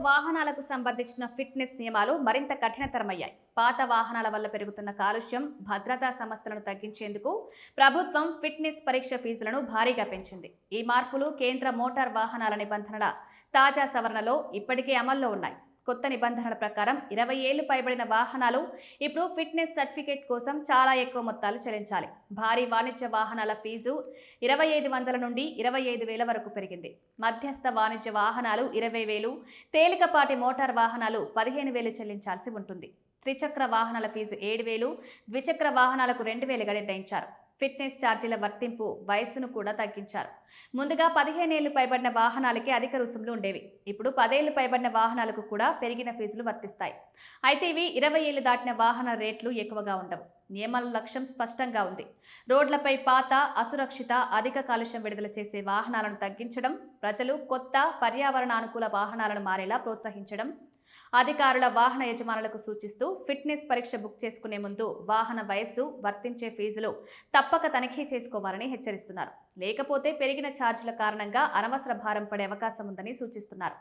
వాహనాలకు సంబంధించిన ఫిట్నెస్ నియమాలు మరింత కఠినతరమయ్యాయి. పాత వాహనాల వల్ల పెరుగుతున్న కాలుష్యం, భద్రతా సమస్యలను తగ్గించేందుకు ప్రభుత్వం ఫిట్నెస్ పరీక్ష ఫీజులను భారీగా పెంచింది. ఈ మార్పులు కేంద్ర మోటార్ వాహనాల నిబంధనల తాజా సవరణలో ఇప్పటికే అమల్లో ఉన్నాయి. కొత్త నిబంధనల ప్రకారం 20 ఏళ్లు పైబడిన వాహనాలు ఇప్పుడు ఫిట్నెస్ సర్టిఫికేట్ కోసం చాలా ఎక్కువ మొత్తాలు చెల్లించాలి. భారీ వాణిజ్య వాహనాల ఫీజు 2500 నుండి 25,000 వరకు పెరిగింది. మధ్యస్థ వాణిజ్య వాహనాలు 20,000, తేలికపాటి మోటార్ వాహనాలు 15,000 చెల్లించాల్సి ఉంటుంది. త్రిచక్ర వాహనాల ఫీజు 7,000, ద్విచక్ర వాహనాలకు 2,000గా నిర్ణయించారు. ఫిట్నెస్ ఛార్జీల వర్తింపు వయస్సును కూడా తగ్గించారు. ముందుగా 15 ఏళ్లు పైబడిన వాహనాలకే అధిక రుసుములు ఉండేవి. ఇప్పుడు 10 ఏళ్లు పైబడిన వాహనాలకు కూడా పెరిగిన ఫీజులు వర్తిస్తాయి. అయితే ఇవి 20 ఏళ్లు దాటిన వాహన రేట్లు ఎక్కువగా ఉండవు. నియమాల లక్ష్యం స్పష్టంగా ఉంది. రోడ్లపై పాత, అసురక్షిత, అధిక కాలుష్యం విడుదల చేసే వాహనాలను తగ్గించడం, ప్రజలు కొత్త, పర్యావరణానుకూల వాహనాలను మారేలా ప్రోత్సహించడం. అధికారుల వాహన యజమానులకు సూచిస్తూ ఫిట్నెస్ పరీక్ష బుక్ చేసుకునే ముందు వాహన వయస్సు, వర్తించే ఫీజులు తప్పక తనిఖీ చేసుకోవాలని హెచ్చరిస్తున్నారు. లేకపోతే పెరిగిన ఛార్జీల కారణంగా అనవసర భారం పడే అవకాశం ఉందని సూచిస్తున్నారు.